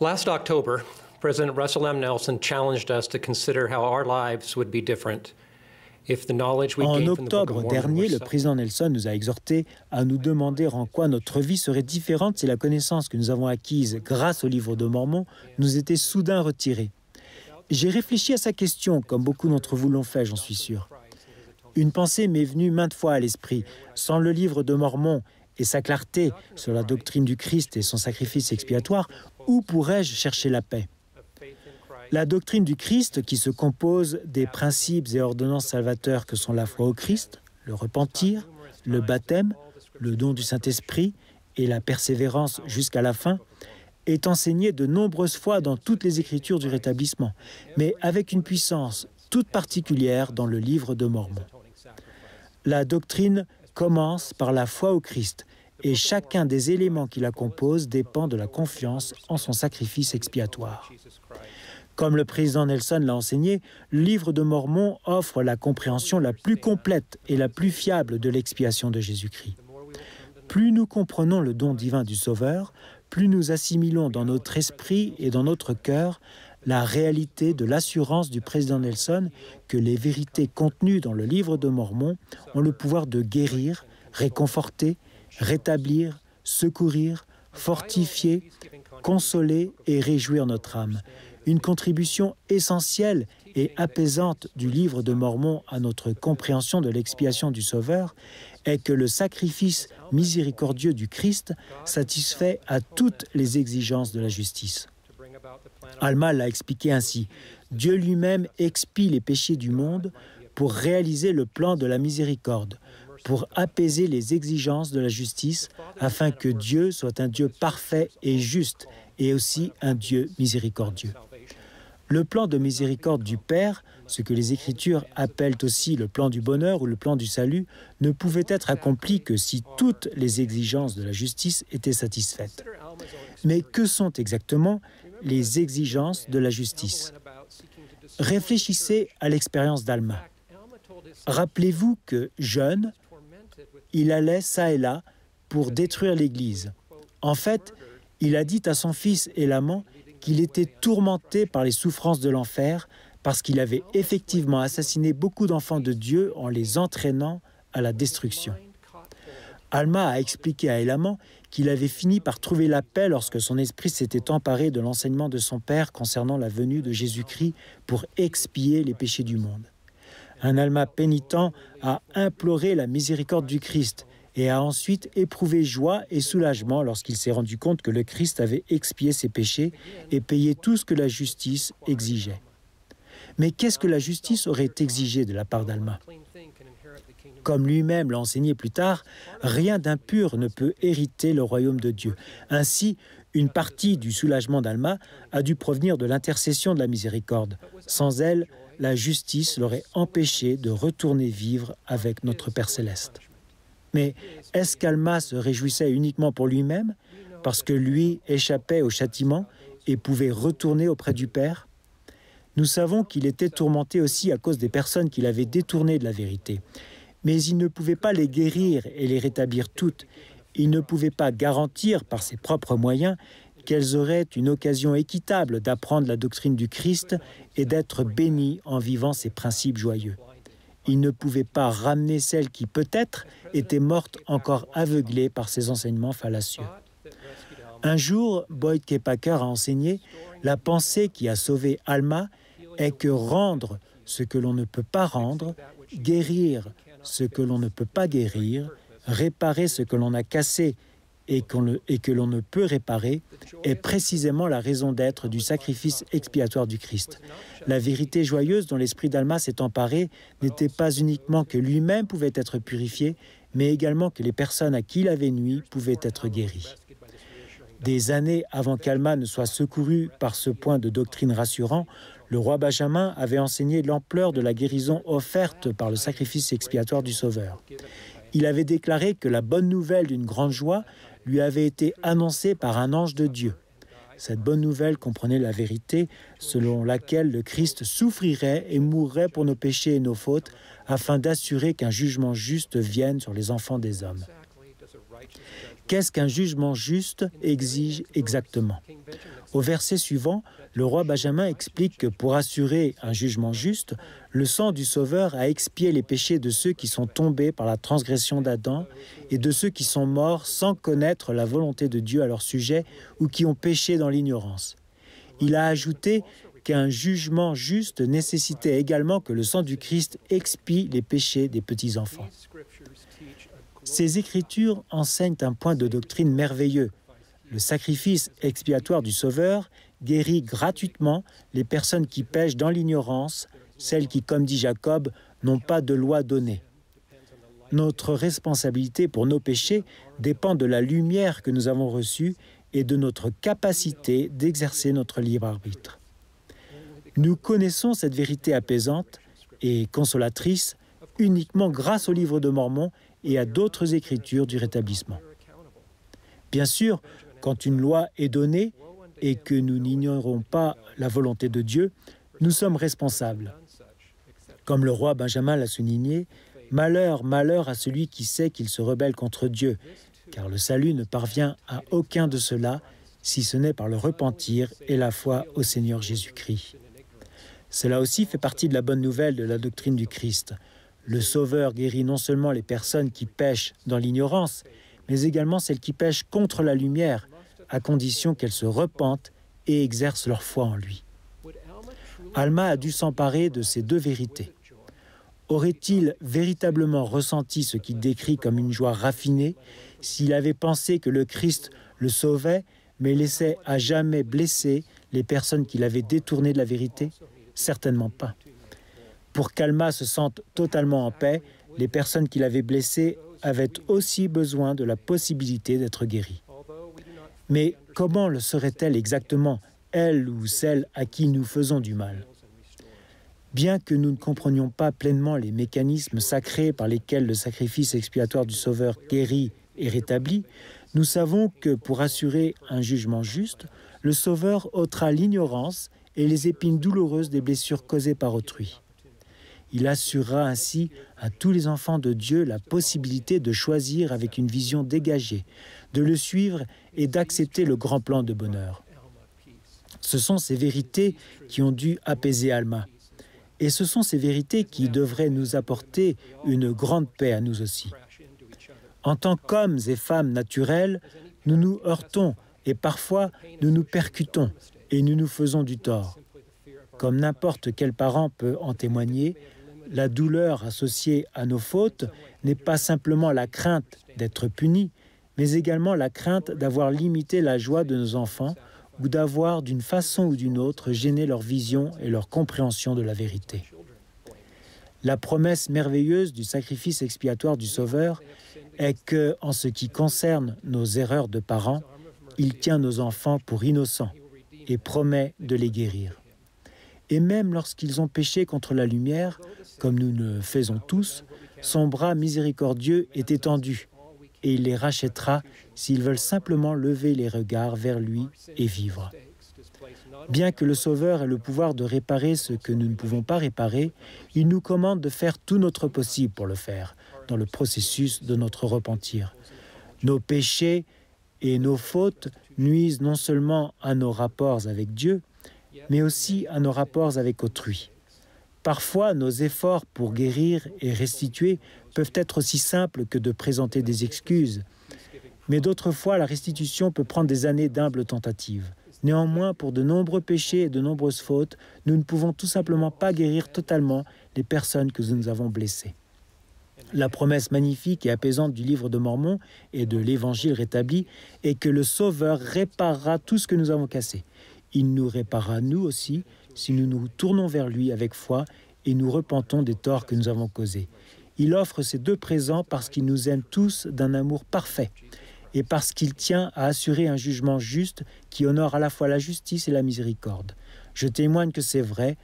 Last October, President Russell M. Nelson challenged us to consider how our lives would be different if the knowledge we En gained from the Book of octobre Mormon dernier, were le président Nelson nous a exhortés à nous demander en quoi notre vie serait différente si la connaissance que nous avons acquise grâce au livre de Mormon nous était soudain retirée. J'ai réfléchi à sa question, comme beaucoup d'entre vous l'ont fait, j'en suis sûr. Une pensée m'est venue maintes fois à l'esprit. Sans le livre de Mormon et sa clarté sur la doctrine du Christ et son sacrifice expiatoire, où pourrais-je chercher la paix? La doctrine du Christ, qui se compose des principes et ordonnances salvateurs que sont la foi au Christ, le repentir, le baptême, le don du Saint-Esprit et la persévérance jusqu'à la fin, est enseignée de nombreuses fois dans toutes les Écritures du rétablissement, mais avec une puissance toute particulière dans le livre de Mormon. La doctrine commence par la foi au Christ, et chacun des éléments qui la composent dépend de la confiance en son sacrifice expiatoire. Comme le président Nelson l'a enseigné, le livre de Mormon offre la compréhension la plus complète et la plus fiable de l'expiation de Jésus-Christ. Plus nous comprenons le don divin du Sauveur, plus nous assimilons dans notre esprit et dans notre cœur la réalité de l'assurance du président Nelson que les vérités contenues dans le livre de Mormon ont le pouvoir de guérir, réconforter, rétablir, secourir, fortifier, consoler et réjouir notre âme. Une contribution essentielle et apaisante du livre de Mormon à notre compréhension de l'expiation du Sauveur est que le sacrifice miséricordieux du Christ satisfait à toutes les exigences de la justice. Alma l'a expliqué ainsi. Dieu lui-même expie les péchés du monde pour réaliser le plan de la miséricorde, pour apaiser les exigences de la justice, afin que Dieu soit un Dieu parfait et juste, et aussi un Dieu miséricordieux. Le plan de miséricorde du Père, ce que les Écritures appellent aussi le plan du bonheur ou le plan du salut, ne pouvait être accompli que si toutes les exigences de la justice étaient satisfaites. Mais que sont exactement les exigences de la justice? Réfléchissez à l'expérience d'Alma. Rappelez-vous que, jeune, il allait ça et là pour détruire l'Église. En fait, il a dit à son fils Élaman qu'il était tourmenté par les souffrances de l'enfer parce qu'il avait effectivement assassiné beaucoup d'enfants de Dieu en les entraînant à la destruction. Alma a expliqué à Élaman qu'il avait fini par trouver la paix lorsque son esprit s'était emparé de l'enseignement de son père concernant la venue de Jésus-Christ pour expier les péchés du monde. Un Alma pénitent a imploré la miséricorde du Christ et a ensuite éprouvé joie et soulagement lorsqu'il s'est rendu compte que le Christ avait expié ses péchés et payé tout ce que la justice exigeait. Mais qu'est-ce que la justice aurait exigé de la part d'Alma? Comme lui-même l'a enseigné plus tard, rien d'impur ne peut hériter le royaume de Dieu. Ainsi, une partie du soulagement d'Alma a dû provenir de l'intercession de la miséricorde. Sans elle, la justice l'aurait empêché de retourner vivre avec notre Père céleste. Mais est-ce qu'Alma se réjouissait uniquement pour lui-même, parce que lui échappait au châtiment et pouvait retourner auprès du Père? Nous savons qu'il était tourmenté aussi à cause des personnes qu'il avait détournées de la vérité. Mais il ne pouvait pas les guérir et les rétablir toutes. Il ne pouvait pas garantir par ses propres moyens qu'elles auraient une occasion équitable d'apprendre la doctrine du Christ et d'être bénies en vivant ses principes joyeux. Il ne pouvait pas ramener celles qui, peut-être, étaient mortes encore aveuglées par ses enseignements fallacieux. Un jour, Boyd K. Packer a enseigné « La pensée qui a sauvé Alma est que rendre ce que l'on ne peut pas rendre, guérir ce que l'on ne peut pas guérir, réparer ce que l'on a cassé et que l'on ne peut réparer est précisément la raison d'être du sacrifice expiatoire du Christ. La vérité joyeuse dont l'esprit d'Alma s'est emparé n'était pas uniquement que lui-même pouvait être purifié, mais également que les personnes à qui il avait nui pouvaient être guéries. Des années avant qu'Alma ne soit secouru par ce point de doctrine rassurant, le roi Benjamin avait enseigné l'ampleur de la guérison offerte par le sacrifice expiatoire du Sauveur. Il avait déclaré que la bonne nouvelle d'une grande joie lui avait été annoncée par un ange de Dieu. Cette bonne nouvelle comprenait la vérité selon laquelle le Christ souffrirait et mourrait pour nos péchés et nos fautes afin d'assurer qu'un jugement juste vienne sur les enfants des hommes. Qu'est-ce qu'un jugement juste exige exactement? Au verset suivant, le roi Benjamin explique que pour assurer un jugement juste, le sang du Sauveur a expié les péchés de ceux qui sont tombés par la transgression d'Adam et de ceux qui sont morts sans connaître la volonté de Dieu à leur sujet ou qui ont péché dans l'ignorance. Il a ajouté qu'un jugement juste nécessitait également que le sang du Christ expie les péchés des petits-enfants. Ces Écritures enseignent un point de doctrine merveilleux. Le sacrifice expiatoire du Sauveur guérit gratuitement les personnes qui pêchent dans l'ignorance, celles qui, comme dit Jacob, n'ont pas de loi donnée. Notre responsabilité pour nos péchés dépend de la lumière que nous avons reçue et de notre capacité d'exercer notre libre arbitre. Nous connaissons cette vérité apaisante et consolatrice uniquement grâce au livre de Mormon et à d'autres écritures du rétablissement. Bien sûr, quand une loi est donnée et que nous n'ignorons pas la volonté de Dieu, nous sommes responsables. Comme le roi Benjamin l'a souligné, « Malheur, malheur à celui qui sait qu'il se rebelle contre Dieu, car le salut ne parvient à aucun de ceux-là, si ce n'est par le repentir et la foi au Seigneur Jésus-Christ. » Cela aussi fait partie de la bonne nouvelle de la doctrine du Christ. Le Sauveur guérit non seulement les personnes qui pêchent dans l'ignorance, mais également celles qui pêchent contre la lumière, à condition qu'elles se repentent et exercent leur foi en lui. Alma a dû s'emparer de ces deux vérités. Aurait-il véritablement ressenti ce qu'il décrit comme une joie raffinée s'il avait pensé que le Christ le sauvait, mais laissait à jamais blesser les personnes qui l'avaient détourné de la vérité? Certainement pas. Pour qu'Alma se sente totalement en paix, les personnes qui l'avaient blessée avaient aussi besoin de la possibilité d'être guéries. Mais comment le serait-elle exactement, elle ou celle à qui nous faisons du mal? Bien que nous ne comprenions pas pleinement les mécanismes sacrés par lesquels le sacrifice expiatoire du Sauveur guérit et rétablit, nous savons que pour assurer un jugement juste, le Sauveur ôtera l'ignorance et les épines douloureuses des blessures causées par autrui. Il assurera ainsi à tous les enfants de Dieu la possibilité de choisir avec une vision dégagée, de le suivre et d'accepter le grand plan de bonheur. Ce sont ces vérités qui ont dû apaiser Alma. Et ce sont ces vérités qui devraient nous apporter une grande paix à nous aussi. En tant qu'hommes et femmes naturels, nous nous heurtons et parfois nous nous percutons et nous nous faisons du tort. Comme n'importe quel parent peut en témoigner, la douleur associée à nos fautes n'est pas simplement la crainte d'être puni, mais également la crainte d'avoir limité la joie de nos enfants ou d'avoir, d'une façon ou d'une autre, gêné leur vision et leur compréhension de la vérité. La promesse merveilleuse du sacrifice expiatoire du Sauveur est que, en ce qui concerne nos erreurs de parents, il tient nos enfants pour innocents et promet de les guérir. Et même lorsqu'ils ont péché contre la lumière, comme nous le faisons tous, son bras miséricordieux est étendu et il les rachètera s'ils veulent simplement lever les regards vers lui et vivre. Bien que le Sauveur ait le pouvoir de réparer ce que nous ne pouvons pas réparer, il nous commande de faire tout notre possible pour le faire, dans le processus de notre repentir. Nos péchés et nos fautes nuisent non seulement à nos rapports avec Dieu, mais aussi à nos rapports avec autrui. Parfois, nos efforts pour guérir et restituer peuvent être aussi simples que de présenter des excuses. Mais d'autres fois, la restitution peut prendre des années d'humbles tentatives. Néanmoins, pour de nombreux péchés et de nombreuses fautes, nous ne pouvons tout simplement pas guérir totalement les personnes que nous avons blessées. La promesse magnifique et apaisante du livre de Mormon et de l'Évangile rétabli est que le Sauveur réparera tout ce que nous avons cassé. Il nous réparera nous aussi si nous nous tournons vers lui avec foi et nous repentons des torts que nous avons causés. Il offre ces deux présents parce qu'il nous aime tous d'un amour parfait et parce qu'il tient à assurer un jugement juste qui honore à la fois la justice et la miséricorde. Je témoigne que c'est vrai